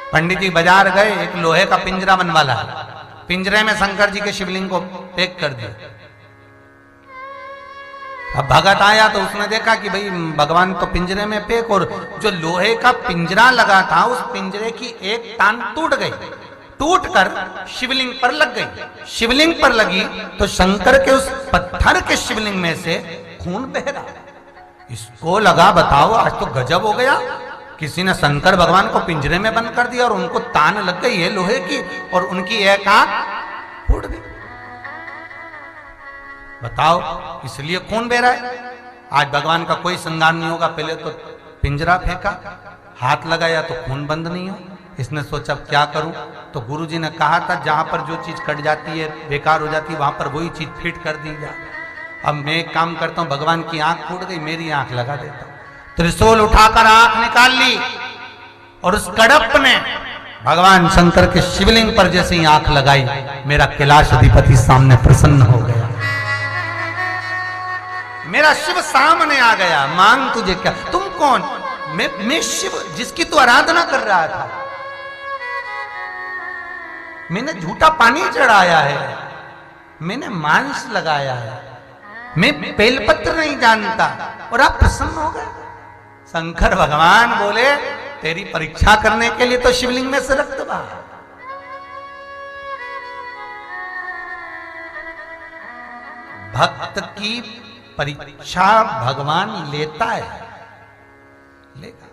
पंडित जी बाजार गए, एक लोहे का पिंजरा बनवा ला, पिंजरे में शंकर जी के शिवलिंग को पैक कर दिया। अब भगत आया तो उसने देखा कि भाई भगवान तो पिंजरे में पैक, और जो लोहे का पिंजरा लगा था उस पिंजरे की एक टांग टूट गई, टूटकर शिवलिंग पर लग गई। शिवलिंग पर लगी तो शंकर के उस पत्थर के शिवलिंग में से खून बह रहा। इसको लगा बताओ आज तो गजब हो गया, किसी ने शंकर भगवान को पिंजरे में बंद कर दिया और उनको तान लग गई है लोहे की, और उनकी एक आंख फूट गई। बताओ, इसलिए खून बह रहा है। आज भगवान का कोई श्रृंगार नहीं होगा, पहले तो पिंजरा फेंका, हाथ लगाया तो खून बंद नहीं हो। इसने सोचा क्या करूं, तो गुरुजी ने कहा था जहां पर जो चीज कट जाती है, बेकार हो जाती है, वहां पर वही चीज फिट कर दी जाए। अब मैं एक काम करता हूं, भगवान की आंख फूट गई, मेरी आंख लगा देता हूं। त्रिशूल उठाकर आंख निकाल ली और उस कड़प ने भगवान शंकर के शिवलिंग पर जैसे ही आंख लगाई, मेरा कैलाश अधिपति सामने प्रसन्न हो गया, मेरा शिव सामने आ गया। मांग तुझे क्या, तुम कौन? मैं शिव जिसकी तू आराधना कर रहा था। मैंने झूठा पानी चढ़ाया है, मैंने मांस लगाया है, मैं बेलपत्र नहीं जानता, और आप प्रसन्न हो गए। शंकर भगवान बोले तेरी परीक्षा करने के लिए तो शिवलिंग में से रक्त बहा। भक्त की परीक्षा भगवान लेता है, लेगा।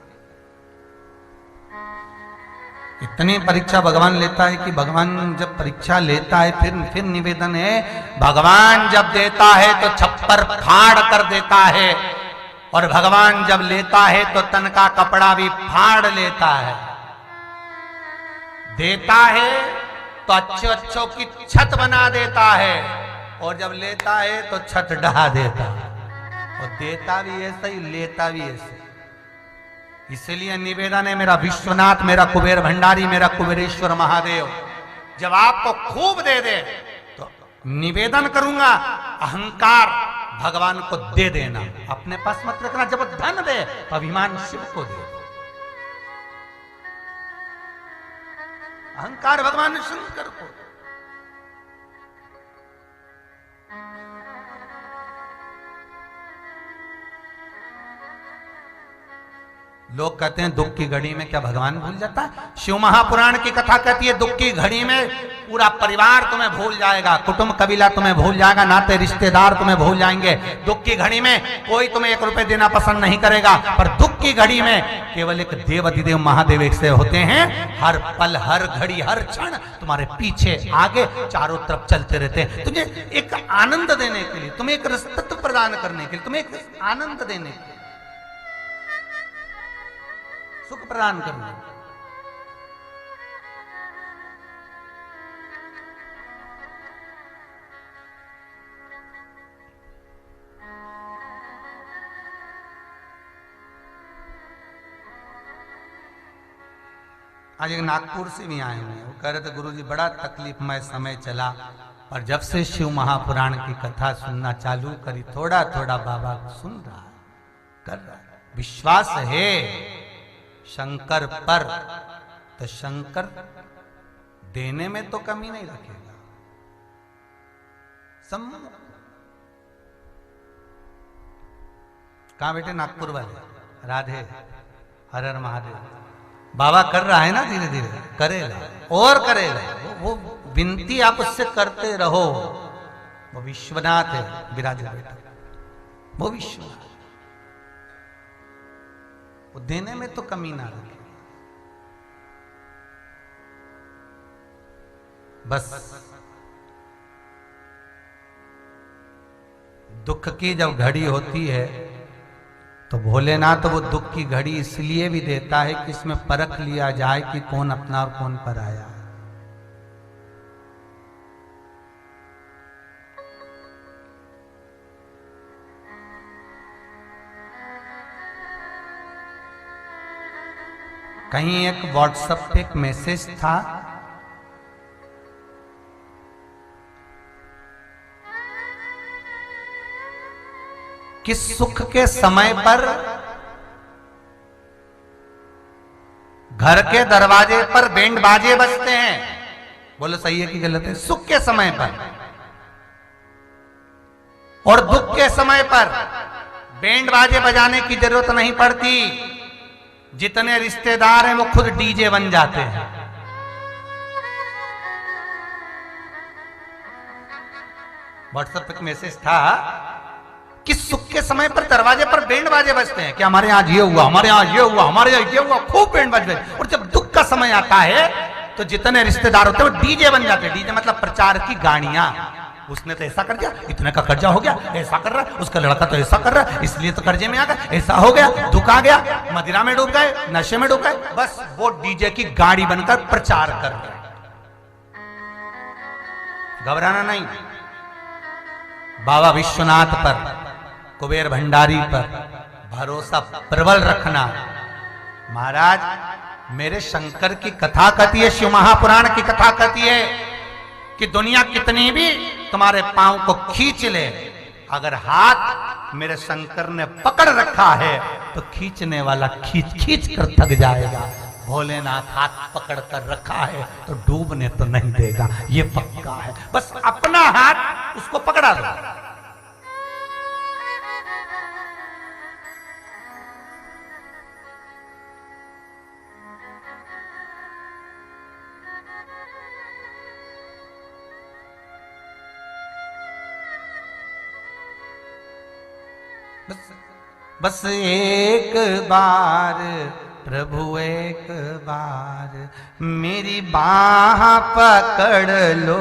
इतनी परीक्षा भगवान लेता है कि भगवान जब परीक्षा लेता है फिर निवेदन है, भगवान जब देता है तो छप्पर फाड़ कर देता है, और भगवान जब लेता है तो तन का कपड़ा भी फाड़ लेता है। देता है तो अच्छे अच्छों की छत बना देता है, और जब लेता है तो छत ढहा देता है। और देता भी ऐसा ही, लेता भी ऐसे। इसलिए निवेदन है मेरा विश्वनाथ, मेरा कुबेर भंडारी, मेरा कुबेरेश्वर महादेव जब आपको खूब दे दे तो निवेदन करूंगा अहंकार भगवान को दे देना, अपने पास मत रखना। जब वो धन दे तो अभिमान शिव को दे। अहंकार भगवान शंकर को। लोग कहते हैं दुख की घड़ी में क्या भगवान भूल जाता है? शिव महापुराण की कथा कहती है दुख की घड़ी में पूरा परिवार तुम्हें भूल जाएगा, कुटुंब कबीला तुम्हें भूल जाएगा, नाते रिश्तेदार तुम्हें भूल जाएंगे। दुख की घड़ी में कोई तुम्हें 1 रुपए देना पसंद नहीं करेगा, पर दुख की घड़ी में केवल एक देव अधिदेव महादेव एक से होते हैं। हर पल, हर घड़ी, हर क्षण तुम्हारे पीछे आगे चारों तरफ चलते रहते हैं, तुझे एक आनंद देने के लिए, तुम्हें एक रसतत्व प्रदान करने के लिए, तुम्हें एक आनंद देने के लिए, सुख प्रदान करना। आज एक नागपुर से भी आए हुए हैं, वो कह रहे थे गुरुजी बड़ा तकलीफमय समय चला, पर जब से शिव महापुराण की कथा सुनना चालू करी थोड़ा थोड़ा बाबा सुन रहा है, कर रहा है, विश्वास है शंकर पर, तो शंकर देने में तो कमी नहीं रखेगा। कहां बेटे? नागपुर वाले। राधे, हर हर महादेव। बाबा कर रहा है ना, धीरे धीरे करेगा और करेगा। वो विनती आप उससे करते रहो। वो विश्वनाथ है, विराजे बेटा, वो विश्वनाथ, वो देने में तो कमी ना रखे। बस दुख की जब घड़ी होती है तो भोलेनाथ तो वो दुख की घड़ी इसलिए भी देता है कि इसमें परख लिया जाए कि कौन अपना और कौन पराया है। कहीं एक व्हाट्सएप पे एक मैसेज था, कि सुख के समय पर घर के दरवाजे पर बैंड बाजे बजते हैं। बोलो सही है कि गलत है? सुख के समय पर, और दुख के समय पर बैंड बाजे बजाने की जरूरत नहीं पड़ती। जितने रिश्तेदार हैं वो खुद डीजे बन जाते हैं। व्हाट्सएप पे मैसेज था कि सुख के समय पर दरवाजे पर बैंड बाजे बजते हैं कि हमारे यहाँ ये हुआ, हमारे यहाँ ये हुआ, हमारे यहाँ ये हुआ, खूब बैंड बजते हैं। और जब दुख का समय आता है तो जितने रिश्तेदार होते हैं वो डीजे बन जाते हैं। डीजे मतलब प्रचार की गाड़ियां। उसने तो ऐसा कर दिया, इतने का कर्जा हो गया, ऐसा कर रहा है, उसका लड़का तो ऐसा कर रहा है, इसलिए तो कर्जे में आ गया, ऐसा हो गया, दुख आ गया, मदिरा में डूब गए, नशे में डूब गए। बस वो डीजे की गाड़ी बनकर प्रचार कर रहे। घबराना नहीं, बाबा विश्वनाथ पर, कुबेर भंडारी पर भरोसा प्रबल रखना। महाराज मेरे शंकर की कथा कहती है, शिव महापुराण की कथा कहती है कि दुनिया कितनी भी तुम्हारे पांव को खींच ले, अगर हाथ मेरे शंकर ने पकड़ रखा है तो खींचने वाला खींच खींच कर थक जाएगा। भोलेनाथ हाथ पकड़ कर रखा है तो डूबने तो नहीं देगा, ये पक्का है। बस अपना हाथ उसको पकड़ा दो। बस एक बार प्रभु एक बार मेरी बाह पकड़ लो,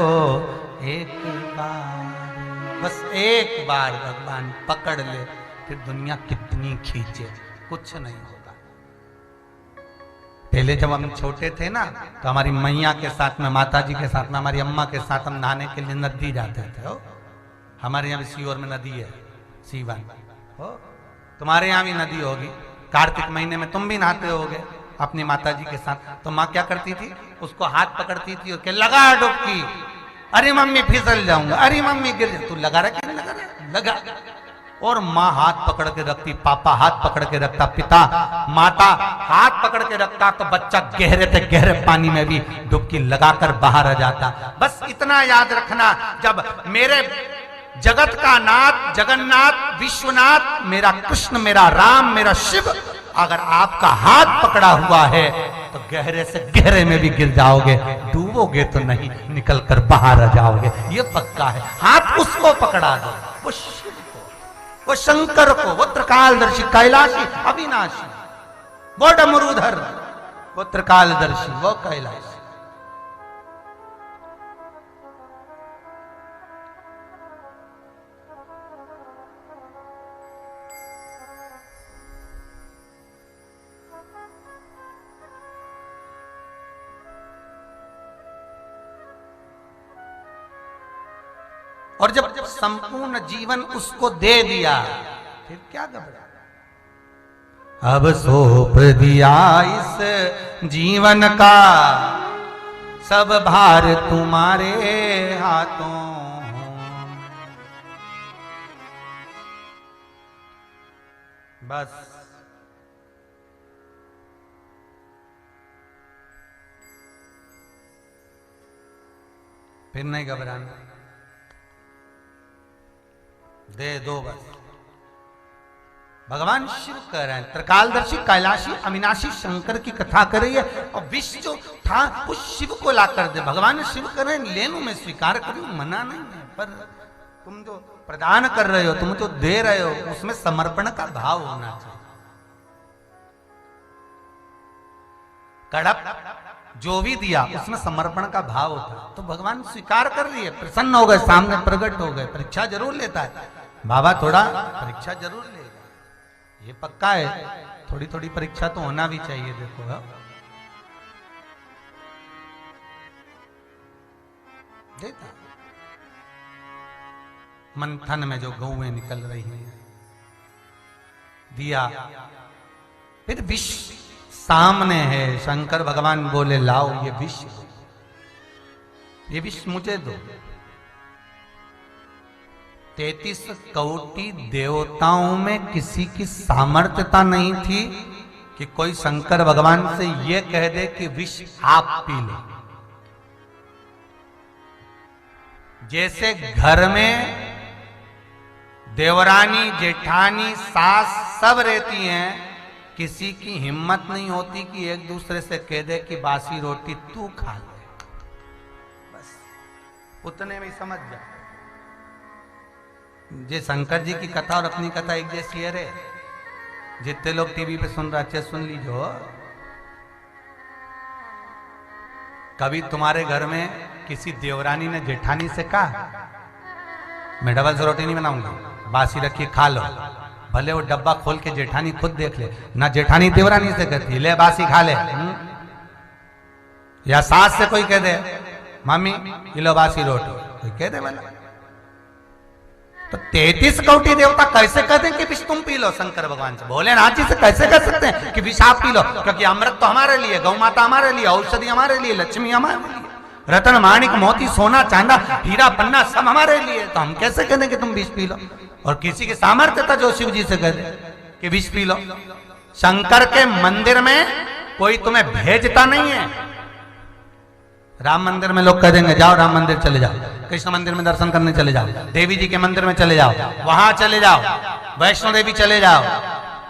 एक बार, बस एक बार भगवान पकड़ ले, फिर दुनिया कितनी खींचे कुछ नहीं होगा। पहले जब हम छोटे थे ना तो हमारी मैया के साथ में, माता जी के साथ में, हमारी अम्मा के साथ हम नहाने के लिए नदी जाते थे। हमारे यहाँ भी सीहोर में नदी है, सीवन हो, तुम्हारे यहाँ भी नदी होगी, कार्तिक महीने में तुम भी नहाते होगे अपनी माता जी के साथ, तो माँ क्या करती थी, उसको हाथ पकड़ती थी और के लगा डुबकी, अरे मम्मी फिसल जाऊंगा, अरे मम्मी गिर जा, तू लगा रहा कि नहीं लगा रहा, लगा। और माँ हाथ पकड़ के रखती, पापा हाथ पकड़ के रखता, पिता माता हाथ पकड़ के रखता, तो बच्चा गहरे से गहरे पानी में भी डुबकी लगाकर बाहर आ जाता। बस इतना याद रखना, जब मेरे जगत का नाथ जगन्नाथ विश्वनाथ मेरा कृष्ण मेरा राम मेरा शिव अगर आपका हाथ पकड़ा हुआ है तो गहरे से गहरे में भी गिर जाओगे, डूबोगे तो नहीं, निकल कर बाहर आ जाओगे, ये पक्का है। हाथ उसको पकड़ा दो, वो शिव को, वो शंकर को, वो त्रिकालदर्शी कैलाशी अविनाशी, वो डमरूधर, वो त्रिकालदर्शी, वो कैलाशी। और जब संपूर्ण जीवन उसको दे दिया फिर क्या घबरा, अब सौंप दिया इस जीवन का सब भार तुम्हारे हाथों, बस फिर नहीं घबराना, दे दो बस। भगवान शिव कह रहे हैं, त्रिकालदर्शी कैलाशी अविनाशी शंकर की कथा कर रही है, और विश्व जो था वो शिव को ला कर दे। भगवान शिव कह रहे हैं, ले लूं मैं, स्वीकार करूं, मना नहीं है, पर तुम जो प्रदान कर रहे हो, तुम जो दे रहे हो, उसमें समर्पण का भाव होना चाहिए। कड़प जो भी दिया उसमें समर्पण का भाव होता है, तो भगवान स्वीकार कर रही है, प्रसन्न हो गए, सामने प्रकट हो गए। परीक्षा जरूर लेता है बाबा, थोड़ा परीक्षा जरूर लेगा, ये पक्का है, थोड़ी थोड़ी परीक्षा तो होना भी चाहिए। देखो देता मंथन में जो गौएं निकल रही हैं, दिया, फिर विश्व सामने है, शंकर भगवान बोले लाओ ये विश्व मुझे दो। 33 कोटि देवताओं में किसी की सामर्थ्यता नहीं थी कि कोई शंकर भगवान से ये कह दे कि विष आप पी लो। जैसे घर में देवरानी जेठानी सास सब रहती हैं, किसी की हिम्मत नहीं होती कि एक दूसरे से कह दे कि बासी रोटी तू खा ले, बस उतने में समझ जा। जे शंकर जी की कथा और अपनी कथा एक जैसी है रे, जितने लोग टीवी पे सुन रहे सुन लीजो। कभी तुम्हारे घर में किसी देवरानी ने जेठानी से कहा मैं डबल से रोटी नहीं बनाऊंगा, बासी रखिए खा लो, भले वो डब्बा खोल के जेठानी खुद देख ले ना, जेठानी देवरानी से कहती ले बासी खा ले, या सास से कोई कह दे मम्मी ये लो बासी रोटी, कोई कह दे भला। तो 33 कोटि देवता कैसे कहते हैं कि विष तुम पी लो? शंकर भगवान से भोलेनाथ जी से कैसे कह सकते हैं कि विष आप पी लो? क्योंकि अमृत तो हमारे लिए, गौ माता हमारे लिए, औषधि हमारे लिए, लक्ष्मी हमारे लिए, रतन माणिक मोती सोना चांदा हीरा पन्ना सब हमारे लिए, तो हम कैसे कहते कि तुम विष पी लो? और किसी की सामर्थ्यता जो शिव जी से कह दे कि विष पी लो। शंकर के मंदिर में कोई तुम्हें भेजता नहीं है। राम मंदिर में लोग कह देंगे जाओ राम मंदिर चले जाओ, कृष्ण मंदिर में दर्शन करने चले जाओ, देवी जी के मंदिर में चले जाओ, वहां चले जाओ, वैष्णो देवी चले जाओ,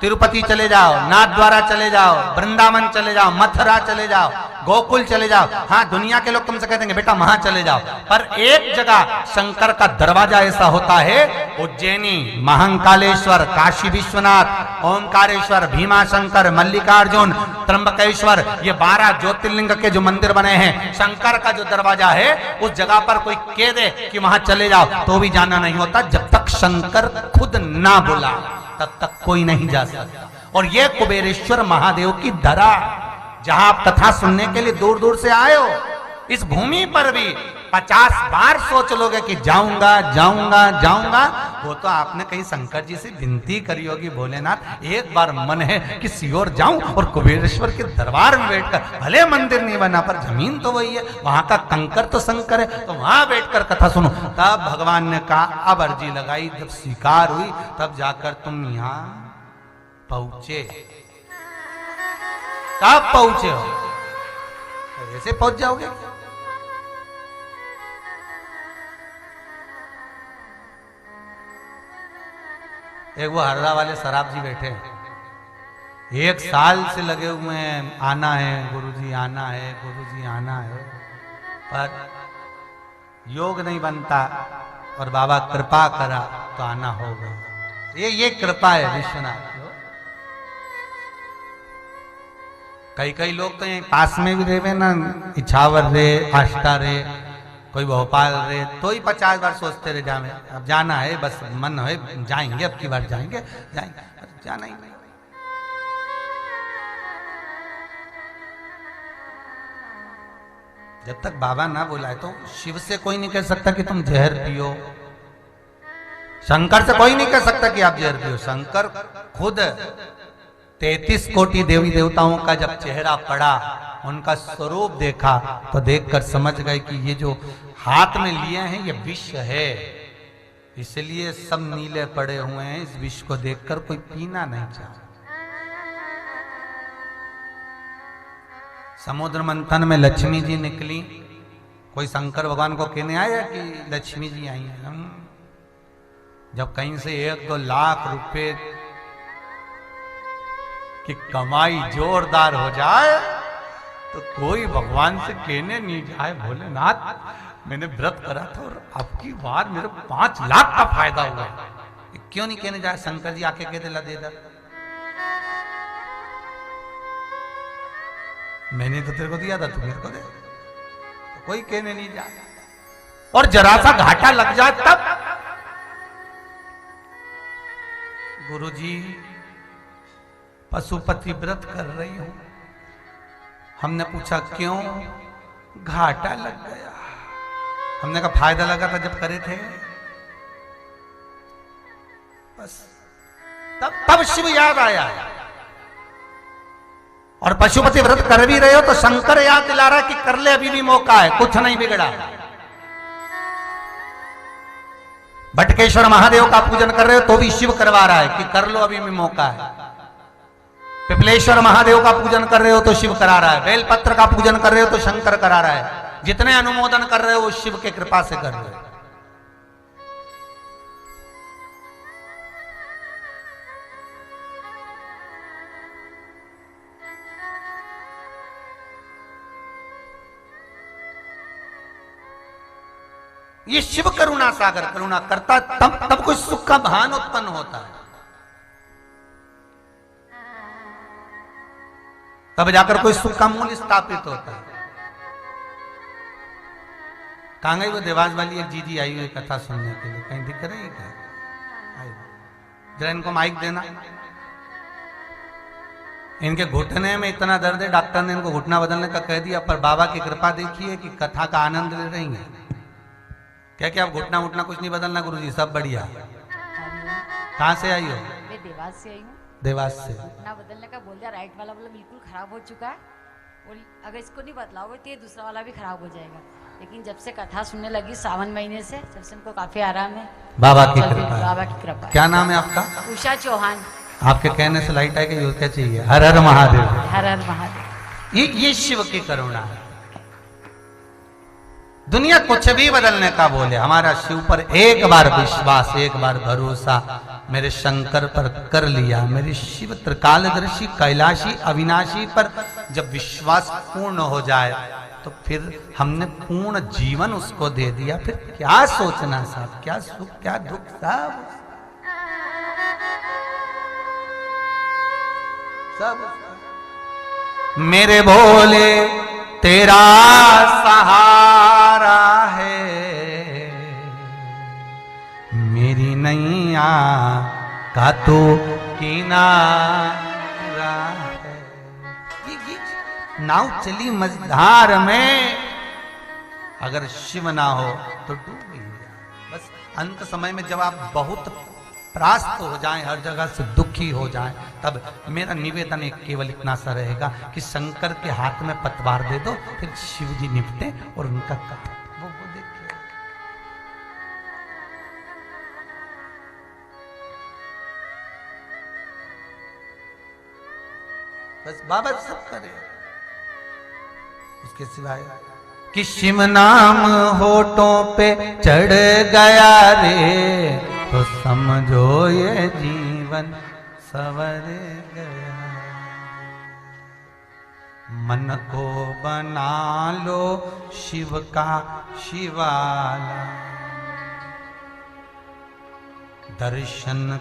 तिरुपति चले जाओ, नाथ द्वारा चले जाओ, वृंदावन चले जाओ, मथुरा चले जाओ, गोकुल चले जाओ। हाँ, दुनिया के लोग तुमसे कह देंगे बेटा वहां चले जाओ, पर एक जगह शंकर का दरवाजा ऐसा होता है, उज्जैनी, महाकालेश्वर, काशी विश्वनाथ, ओमकारेश्वर, भीमाशंकर, मल्लिकार्जुन, त्र्यंबकेश्वर, ये 12 ज्योतिर्लिंग के जो मंदिर बने हैं, शंकर का जो दरवाजा है उस जगह पर कोई कह दे कि वहां चले जाओ तो भी जाना नहीं होता। जब तक शंकर खुद ना बुला तब तक कोई नहीं जा सकता। और ये कुबेरेश्वर महादेव की धरा, जहां आप कथा सुनने के लिए दूर दूर से आए हो, इस भूमि पर भी 50 बार सोच लोगे कि जाऊंगा जाऊंगा जाऊंगा, वो तो आपने कहीं शंकर जी से विनती करी होगी, भोलेनाथ एक बार मन है कि सियोर जाऊं और कुबेरेश्वर के दरबार में बैठकर, भले मंदिर नहीं बना पर जमीन तो वही है, वहां का कंकर तो शंकर है, तो वहां बैठकर कथा सुनो। तब भगवान ने कहा अब अर्जी लगाई, जब स्वीकार हुई तब जाकर तुम यहाँ पहुंचे। कब पहुंचे हो? ऐसे पहुंच जाओगे? एक वो हरदा वाले शराब जी बैठे हैं, 1 साल से लगे हुए हैं, आना है गुरुजी, आना है गुरुजी, आना है, पर योग नहीं बनता और बाबा कृपा करा तो आना होगा। ये कृपा है विश्वनाथ। कई लोग तो यहाँ पास में भी रहे ना, इछावर रे, आष्टा रे, कोई भोपाल रे, तो ही 50 बार सोचते रहे जामे, अब जाना है, बस मन है जाएंगे, अब की बार जाएंगे, जाना ही नहीं। जब तक बाबा ना बुलाए तो शिव से कोई नहीं कह सकता कि तुम जहर पियो, शंकर से कोई नहीं कह सकता कि आप जहर पियो। शंकर खुद 33 कोटि देवी देवताओं का जब चेहरा पड़ा, उनका स्वरूप देखा, तो देखकर समझ गए कि ये जो हाथ में लिए हैं ये विष है, इसलिए सब नीले पड़े हुए हैं। इस विष को देखकर कोई पीना नहीं चाहता। समुद्र मंथन में लक्ष्मी जी निकली, कोई शंकर भगवान को कहने आया कि लक्ष्मी जी आई हैं। जब कहीं से 1-2 लाख रुपए की कमाई जोरदार हो जाए तो कोई भगवान से कहने नहीं जाए, भोलेनाथ मैंने व्रत करा था और आपकी बार मेरे 5 लाख का फायदा हुआ। क्यों नहीं कहने जाए? शंकर जी आके कहते ला दे दर, मैंने तो तेरे को दिया था, तू मेरे को दे। तो कोई कहने नहीं जाए, और जरा सा घाटा लग जाए तब गुरुजी पशुपति व्रत कर रही हूं। हमने पूछा क्यों? घाटा लग गया। हमने कहा फायदा लगा था जब करे थे। बस तब शिव याद आया। और पशुपति व्रत कर भी रहे हो तो शंकर याद दिला रहा है कि कर ले, अभी भी मौका है, कुछ नहीं बिगड़ा। बटकेश्वर महादेव का पूजन कर रहे हो तो भी शिव करवा रहा है कि कर लो, अभी भी मौका है। पिपलेश्वर महादेव का पूजन कर रहे हो तो शिव करा रहा है। बेलपत्र का पूजन कर रहे हो तो शंकर करा रहा है। जितने अनुमोदन कर रहे हो वो शिव के कृपा से कर रहे हो। ये शिव करुणा सागर करुणा करता, तब कोई सुख का भान उत्पन्न होता है, तब जाकर कोई सुख का मूल्य स्थापित होता है। कहां गई वो देवास वाली एक जीजी आई हुई कथा सुनने के लिए? कहीं दिख रही है क्या? जरा इनको माइक देना। इनके घुटने में इतना दर्द है, डॉक्टर ने इनको घुटना बदलने का कह दिया, पर बाबा की कृपा देखिए कि कथा का आनंद ले रही है। क्या आप घुटना उठना कुछ नहीं बदलना गुरुजी, सब बढ़िया। कहाँ से आई हो? मैं देवास से आई हूँ। देवास से? घुटना बदलने का बोल दिया, राइट वाला बोला बिल्कुल खराब हो चुका है, और अगर इसको नहीं बदलाओगे तो ये दूसरा वाला भी खराब हो जाएगा। लेकिन जब से कथा सुनने लगी सावन महीने से, जब से उनको काफी आराम है। बाबा की कृपा। बाबा की कृपा। क्या नाम है आपका? उषा चौहान। आपके कहने से लाइट है कि क्या चाहिए? हर हर महादेव। हर हर महादेव। ये शिव की करुणा है। दुनिया कुछ भी बदलने का बोले, हमारा शिव पर एक बार विश्वास, एक बार भरोसा मेरे शंकर पर कर लिया, मेरे शिव त्रिकालदर्शी कैलाशी अविनाशी पर जब विश्वास पूर्ण हो जाए तो फिर हमने पूर्ण जीवन उसको दे दिया। फिर क्या सोचना साहब, क्या सुख क्या दुख सब मेरे भोले तेरा सहारा है, मेरी नैया का तो किनारा है। ये नाव चली मझधार में, अगर शिव ना हो तो डूब गई। बस अंत समय में जब आप बहुत परास्त हो जाएं, हर जगह से दुखी हो जाएं, तब मेरा निवेदन एक केवल इतना सा रहेगा कि शंकर के हाथ में पतवार दे दो, फिर शिव जी निपटे और उनका काम वो देखिए। बस बाबा सब करे, उसके सिवाय कि शिव नाम होठों पे चढ़ गया रे, तो समझो ये जीवन सवर गया। मन को बना लो शिव का शिवाला, दर्शन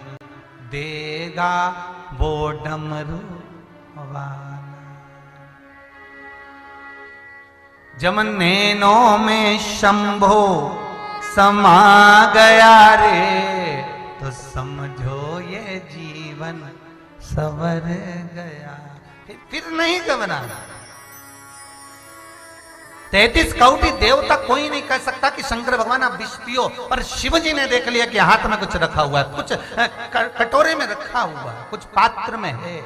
देगा वो डमरू वाला। जब नैनों में शंभो समा गया रे, तो समझो ये जीवन सवर गया। फिर नहीं घबराना। 33 कौटी देवता कोई नहीं कह सकता कि शंकर भगवान आप विष पियो, पर शिव जी ने देख लिया कि हाथ में कुछ रखा हुआ है, कुछ कटोरे में रखा हुआ है, कुछ पात्र में है।